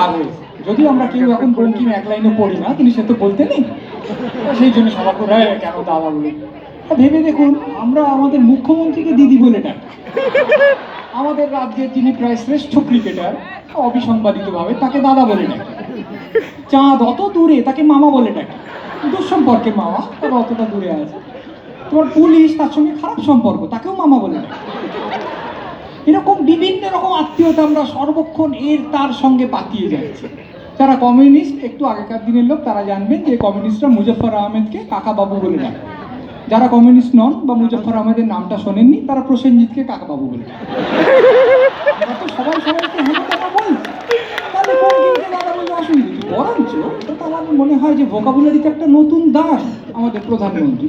রাগ হয়েছে। যদিও আমরা কেউ এখন বঙ্কিম এক লাইনে পড়ি না, কিন্তু সে তো বলতে নেই, সেই জন্য সবার করে কেন দাদা বলে। ভেবে দেখুন, আমরা আমাদের মুখ্যমন্ত্রীকে দিদি বলে ডাকি, আমাদের রাজ্যের যিনি প্রায় শ্রেষ্ঠ ক্রিকেটার অবিসংবাদিতভাবে তাকে দাদা বলে ডাকি, চাঁদ অত দূরে তাকে মামা বলে ডাকি, দুঃসম্পর্কের মামা, তারা অতটা দূরে আছে। তোমার পুলিশ, তার সঙ্গে খারাপ সম্পর্ক, তাকেও মামা বলে ডাকি। এরকম বিভিন্ন রকম আত্মীয়তা আমরা সর্বক্ষণ এর তার সঙ্গে পাতিয়ে যাচ্ছি। যারা কমিউনিস্ট, একটু আগেকার দিনের লোক, তারা জানবেন যে কমিউনিস্টরা মুজফ্ফর আহমেদকে কাকা বাবু বলে ডাকে। যারা কমিউনিস্ট নন বা মুজফ্ফর আহমেদের নামটা শোনেননি, তারা প্রসেনজিৎকে কাকা বাবু বলে ডাকে। আমরা তো সবাই সবাইকে হ্যাঁ কাকা বলছি, তাহলে বঙ্কিমকে দাদা বলে অসুবিধা কি? বরঞ্চ এটা তো আমার মনে হয় যে ভোকাবুলারিতে একটা নতুন দান আমাদের প্রধানমন্ত্রী।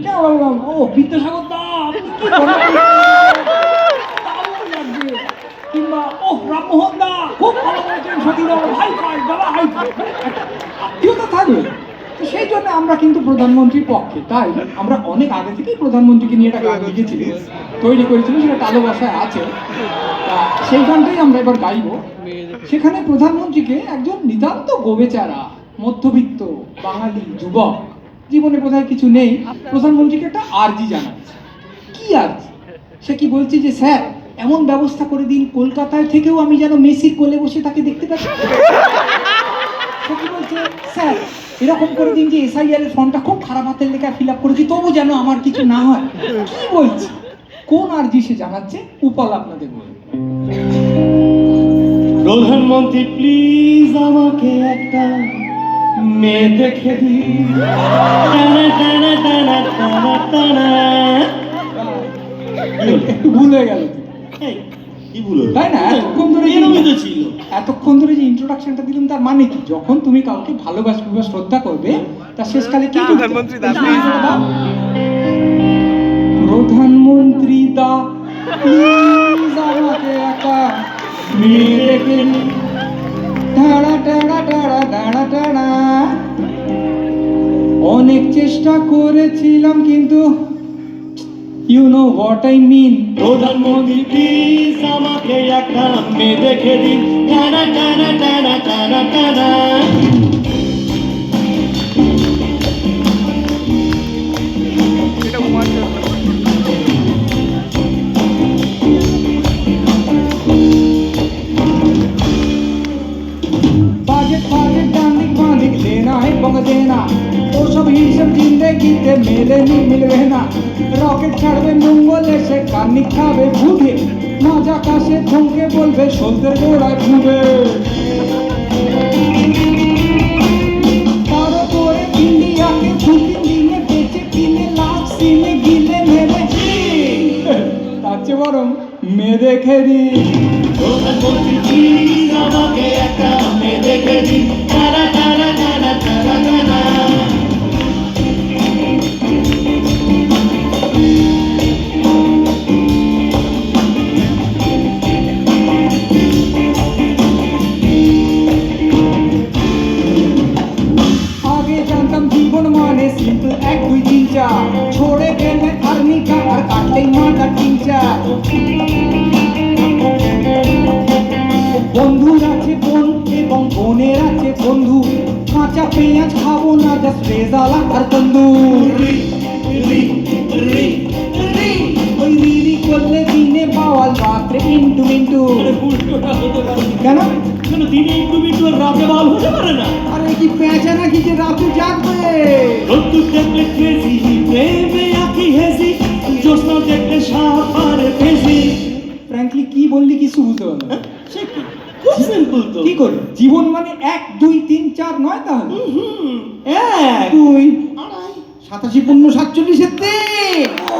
ও বিদ্যাসাগর দা, আপনি কি বলেন? কিংবা ও রামমোহন দা, খুব ভালো বলছেন, সতীদার হাই ফাই, দাদা হাই ফাই, আত্মীয়তা থাকবে। তো সেই জন্য আমরা কিন্তু প্রধানমন্ত্রীর পক্ষে। তাই আমরা অনেক আগে থেকেই প্রধানমন্ত্রীকে নিয়ে একটা গান লিখেছিলাম, তৈরি করেছিলাম, সেটা কালো ভাষায় আছে। সেই গানটাই আমরা এবার গাইব। সেখানে প্রধানমন্ত্রীকে একজন নিতান্ত গোবেচারা মধ্যবিত্ত বাঙালি যুবক, জীবনে বোধহয় কিছু নেই, প্রধানমন্ত্রীকে একটা আর্জি জানাচ্ছে। কি আর্জি? সে কি বলছে যে স্যার এমন ব্যবস্থা করে দিন কলকাতায় থেকেও আমি যেন মেসির কোলে বসে তাকে দেখতে পাচ্ছি। সে কি বলছে, স্যার এরকম করে দিন যে এসআইআর এর ফর্মটা খুব খারাপ হাতের লেখা ফিল আপ করেছি, তবু যেন আমার কিছু না হয়। কি বলছি? কোন আর্জি সে জানাচ্ছে? উপল আপনাদের বলুন। প্রধানমন্ত্রী প্লিজ আমাকে একটা মেয়ে দেখে দিন। একটু ভুল হয়ে গেল, কি বলো তাই না? এতক্ষণ ধরে ছিল, এতক্ষণ ধরে যে ইন্ট্রোডাকশনটা দিলাম, তার মানে কি? যখন তুমি কাউকে ভালোবাসবে বা শ্রদ্ধা করবে, তার শেষকালে কি প্রধানমন্ত্রী দা, প্রধানমন্ত্রী দা প্লিজ আমাকে একটা মেয়ে দেখে দিন। টাড়া টাড়া টাড়া টাড়া টাড়া। অনেক চেষ্টা করেছিলাম, কিন্তু you know what I mean. প্রধানমন্ত্রী প্লিজ আমাকে একটা মেয়ে দেখে দিন। টানা টানা টানা টানা টানা। এটা কুমার শানু। बाजेट बाजेट डांडिक बांडिक लेना है बंग देना, ओ सब ही सब जिंदगीते मेले नी मिलवे ना। रॉकेट ছাড়বে মঙ্গলে, সে কানি খাবে ভুগে, মাঝ আকাশে থমকে বলবে সন্ধ্যের গোড়ায় ঘুরে। তার উপরে ইন্ডিয়াকে ছুটি দিনে বেঁচে কিনে লাস্ট সিনে গিলে মেরে। তার চেয়ে বরং মেয়ে দেখে দিই। প্রধানমন্ত্রী প্লিজ আমাকে একটা মেয়ে দেখে দিন। টানা টানা টানা টানা টানা। আগে জানতাম জীবন মানে সিম্পল 1 2 3 4, ছোড়ে গেলে আর্মি কাট আর কাটলেই মাথা টিংচা। বন্ধুর আছে বোন এবং বোনের আছে বন্ধু, কাঁচা পেঁয়াজ খাবো না, জাস্ট রেজালা আর তন্দুর। ওই রিরি করলে দিনে বাওয়াল, রাত্রে ইন্টু মিন্টু। কেন? কেন দিনে একটু বিটু আর রাতে বাল হতে পারে না? আরে কি পেঁচা নাকি যে রাতে জাগবে? রোদ্দুর দেখলে ক্রেজি, প্রেমে আঁকি হেজি, জ্যোৎস্না দেখলে সাপ আর ফেজি। ফ্র্যাঙ্কলি কি বললি কিছু বুঝতে পারলাম না। সে কি? খুব সিম্পল তো। কি করে জীবন মানে 1 2 3 4 নয়? তাহলে 1 2 আড়াই 87 পূর্ণ 47 3। ও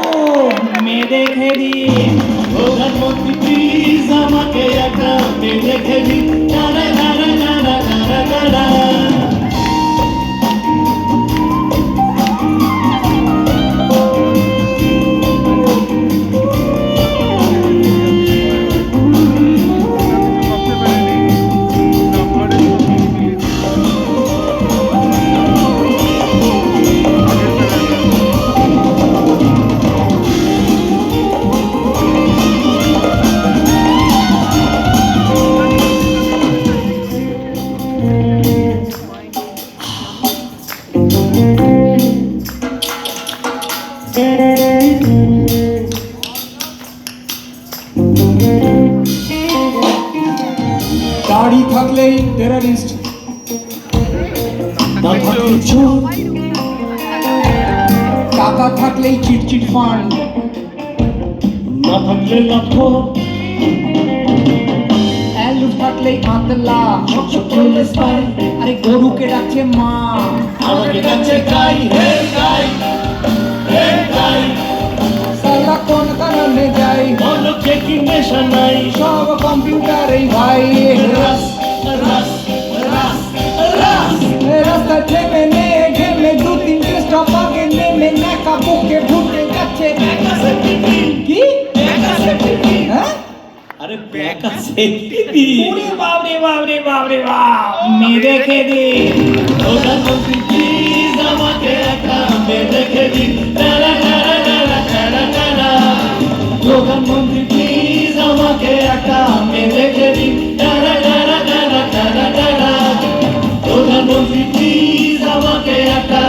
মেয়ে দেখে দিন। প্রধানমন্ত্রী প্লিজ আমাকে একটা মেয়ে দেখে দিন। টানা টানা টানা টানা টানা। ভাবতে পারিনি নাম্বারে টেরারিস্ট, না থাকলে চোর, টাকা থাকলেই চিটচিট ফান্ড, না থাকলে লাফো, অ্যালু থাকলেই আতলা, ঝকঝক করলে স্পাই, আরে গরুকে ডাকছে মা, আমাকে কাছে গাই, হে গাই, হে গাই, সালা কোন কারণে যাই, বলো কে কি নেশা নাই, সব কম্পিউটারেই ভাই, রাস রাস রাস রাস, রাস্তা থেমে নে ঘেমে দু তিনটে স্টপ আগে নেমে নাকা বুকে ভুটে যাচ্ছে কি হ্যাঁ আরে ব্যাক আছে দিদি, ওরে বাপরে বাপরে বাপরে বাপ মেরে খেদে প্রধানমন্ত্রী প্লিজ আমাকে একটা মেয়ে দেখে দিন, টারা টারা টারা টারা টারা, প্রধানমন্ত্রী প্লিজ আমাকে একটা মেয়ে দেখে দিন, টারা টারা টারা টারা টারা, প্রধানমন্ত্রী প্লিজ আমাকে একটা